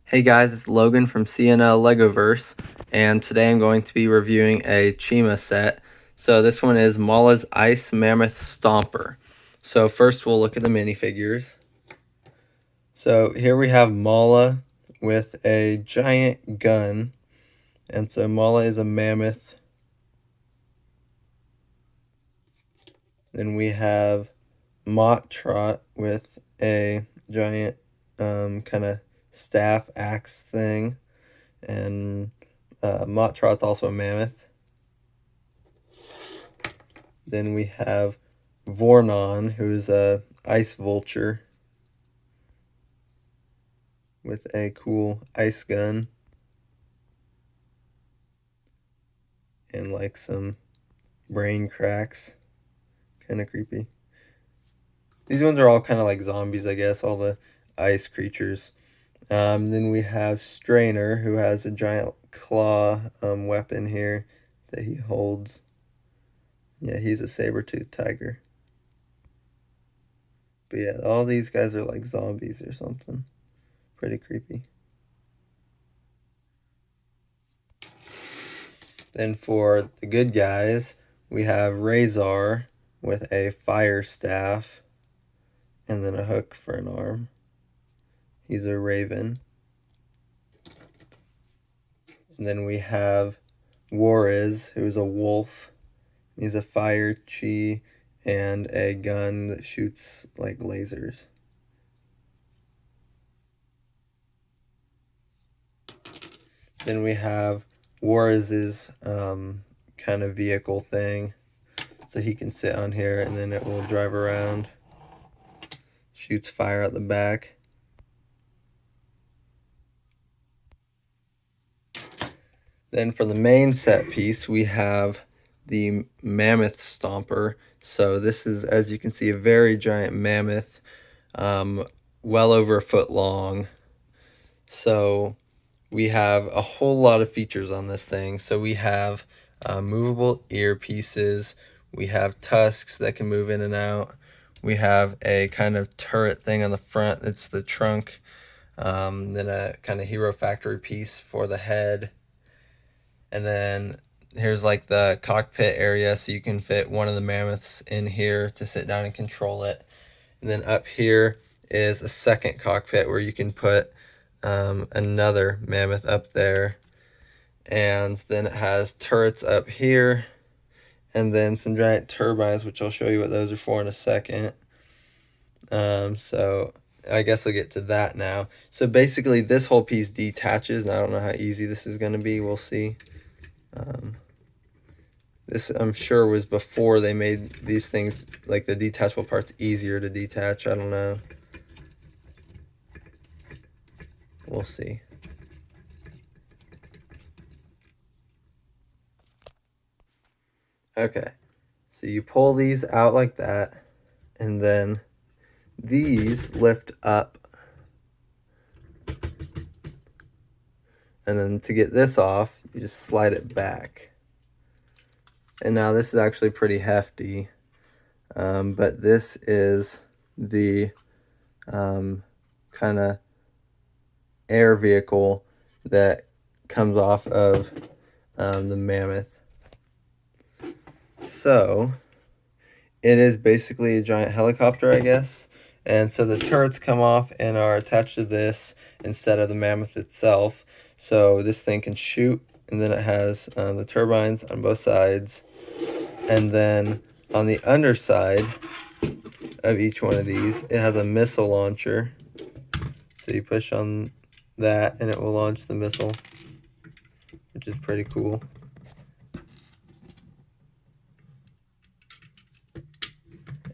Hey guys, it's Logan from CNL LEGOverse, and today I'm going to be reviewing a Chima set. So this one is Maula's Ice Mammoth Stomper. So first we'll look at the minifigures. So here we have Maula with a giant gun, and so Maula is a mammoth. Then we have Mott Trot with a giant kind of staff axe thing, and Mott Trot's also a mammoth. Then we have Vornon, who's a ice vulture with a cool ice gun and like some brain cracks. Kind of creepy. These ones are all kind of like zombies, I guess, all the ice creatures. Then we have Strainer, who has a giant claw weapon here that he holds. Yeah, he's a saber-toothed tiger. But yeah, all these guys are like zombies or something. Pretty creepy. Then for the good guys, we have Razor with a fire staff and then a hook for an arm. He's a raven. And then we have Wariz, who's a wolf. He's a fire chi and a gun that shoots like lasers. Then we have Wariz's kind of vehicle thing. So he can sit on here and then it will drive around. Shoots fire out the back. Then for the main set piece, we have the Mammoth Stomper. So this is, as you can see, a very giant mammoth, well over a foot long. So we have a whole lot of features on this thing. So we have movable earpieces. We have tusks that can move in and out. We have a kind of turret thing on the front. It's the trunk. Then a kind of Hero Factory piece for the head. And then here's like the cockpit area, so you can fit one of the mammoths in here to sit down and control it. And then up here is a second cockpit where you can put another mammoth up there. And then it has turrets up here, and then some giant turbines, which I'll show you what those are for in a second. So I guess I'll get to that now. So basically this whole piece detaches, and I don't know how easy this is going to be. We'll see. This, I'm sure, was before they made these things, like the detachable parts, easier to detach. I don't know. We'll see. Okay, so you pull these out like that, and then these lift up. And then to get this off, you just slide it back. And now this is actually pretty hefty, but this is the kind of air vehicle that comes off of the Mammoth. So it is basically a giant helicopter, I guess. And so the turrets come off and are attached to this instead of the Mammoth itself. So this thing can shoot, and then it has the turbines on both sides. And then on the underside of each one of these, it has a missile launcher. So you push on that and it will launch the missile, which is pretty cool.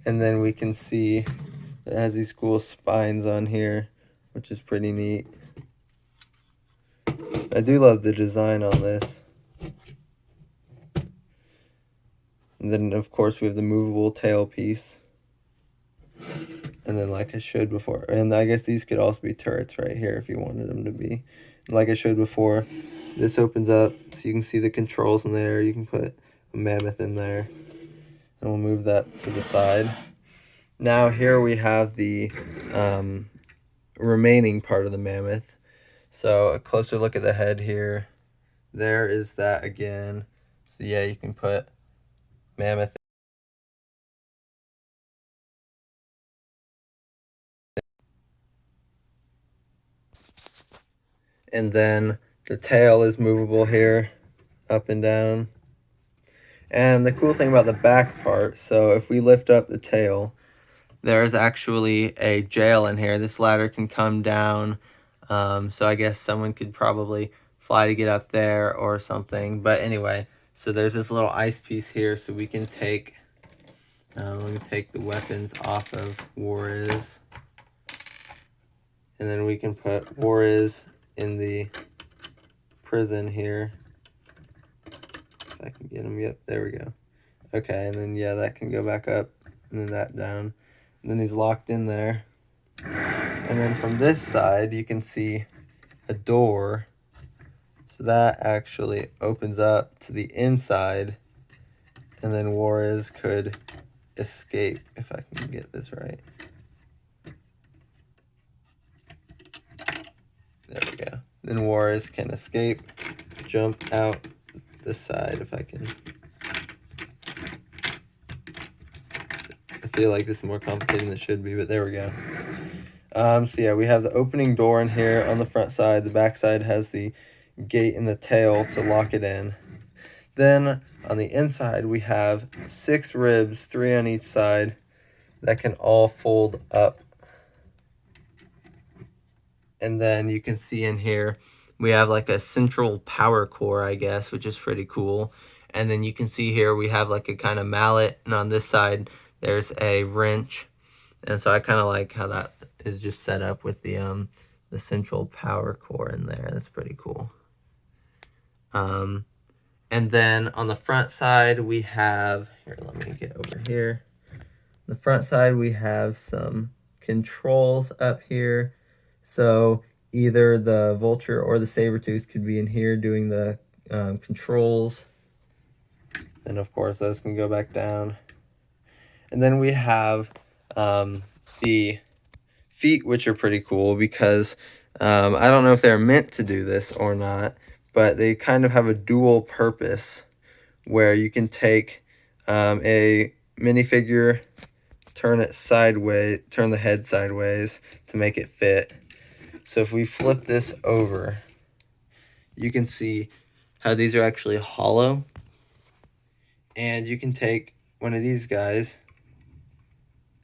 And then we can see it has these cool spines on here, which is pretty neat. I do love the design on this. And then, of course, we have the movable tail piece. And then, like I showed before, and I guess these could also be turrets right here if you wanted them to be. Like I showed before, this opens up so you can see the controls in there. You can put a mammoth in there. And we'll move that to the side. Now here we have the remaining part of the mammoth. So a closer look at the head here. There is that again. So yeah, you can put Mammoth. And then the tail is movable here, up and down. And the cool thing about the back part, so if we lift up the tail, there's actually a jail in here. This ladder can come down, so I guess someone could probably fly to get up there or something. But anyway, so there's this little ice piece here, so we can take, let me take the weapons off of Warriz. And then we can put Warriz in the prison here. If I can get him, yep, there we go. Okay, and then yeah, that can go back up, and then that down. And then he's locked in there. And then from this side, you can see a door. So that actually opens up to the inside, and then Warriz could escape, if I can get this right. There we go. Then Warriz can escape, jump out this side, if I can. I feel like this is more complicated than it should be, but there we go. So yeah, we have the opening door in here on the front side. The back side has the gate and the tail to lock it in. Then on the inside, we have 6 ribs, 3 on each side, that can all fold up. And then you can see in here, we have like a central power core, I guess, which is pretty cool. And then you can see here, we have like a kind of mallet, and on this side, there's a wrench. And so I kind of like how that is just set up with the central power core in there. That's pretty cool. And then on the front side, we have, here, let me get over here. The front side, we have some controls up here. So either the vulture or the saber-tooth could be in here doing the controls. And of course, those can go back down. And then we have the feet, which are pretty cool because I don't know if they're meant to do this or not, but they kind of have a dual purpose where you can take a minifigure, turn it sideways, turn the head sideways to make it fit. So if we flip this over, you can see how these are actually hollow. And you can take one of these guys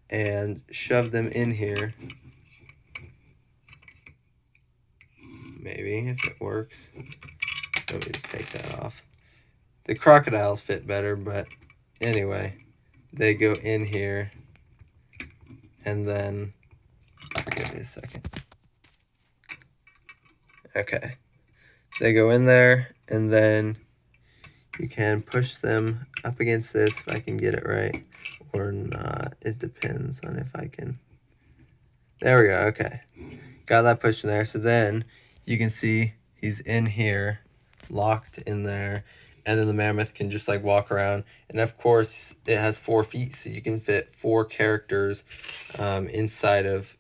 and shove them in here. Maybe, if it works. Let me just take that off. The crocodiles fit better, but anyway, they go in here. And then, give me a second. Okay. They go in there, and then you can push them up against this, if I can get it right, or not. It depends on if I can. There we go, okay. Got that pushed in there. So then you can see he's in here, locked in there, and then the mammoth can just like walk around. And of course, it has 4 feet, so you can fit 4 characters inside of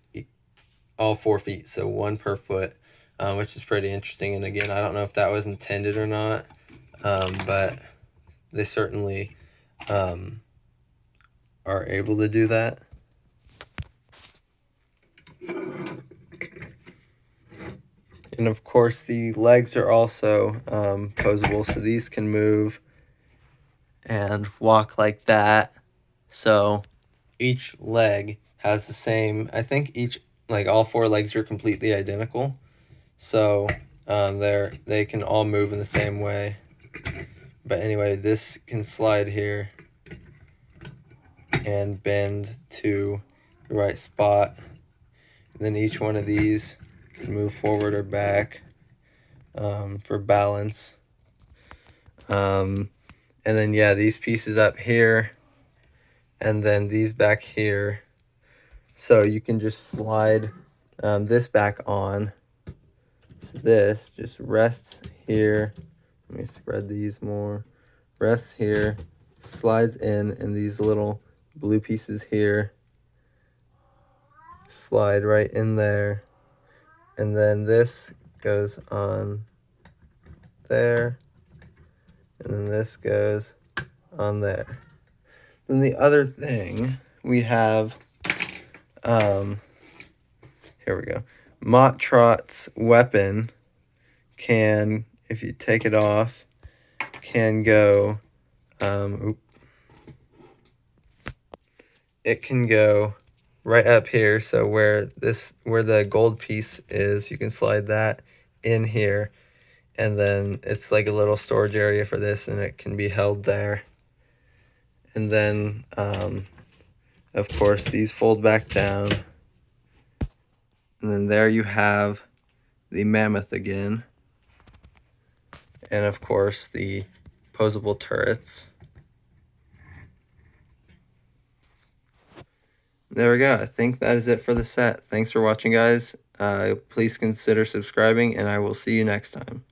all 4 feet, so 1 per foot, which is pretty interesting. And again, I don't know if that was intended or not, but they certainly are able to do that. And of course, the legs are also posable, so these can move and walk like that. So each leg has the same, I think all 4 legs are completely identical. So they can all move in the same way. But anyway, this can slide here and bend to the right spot. And then each one of these can move forward or back for balance. And then, yeah, these pieces up here, and then these back here. So you can just slide this back on. So this just rests here. Let me spread these more. Rests here, slides in, and these little blue pieces here slide right in there. And then this goes on there, and then this goes on there. Then the other thing we have, here we go. Mott Trot's weapon can, if you take it off, can go, it can go right up here. So where the gold piece is, you can slide that in here, and then it's like a little storage area for this, and it can be held there. And then, of course, these fold back down. And then there you have the Mammoth again. And of course, the posable turrets. There we go. I think that is it for the set. Thanks for watching, guys. Please consider subscribing, and I will see you next time.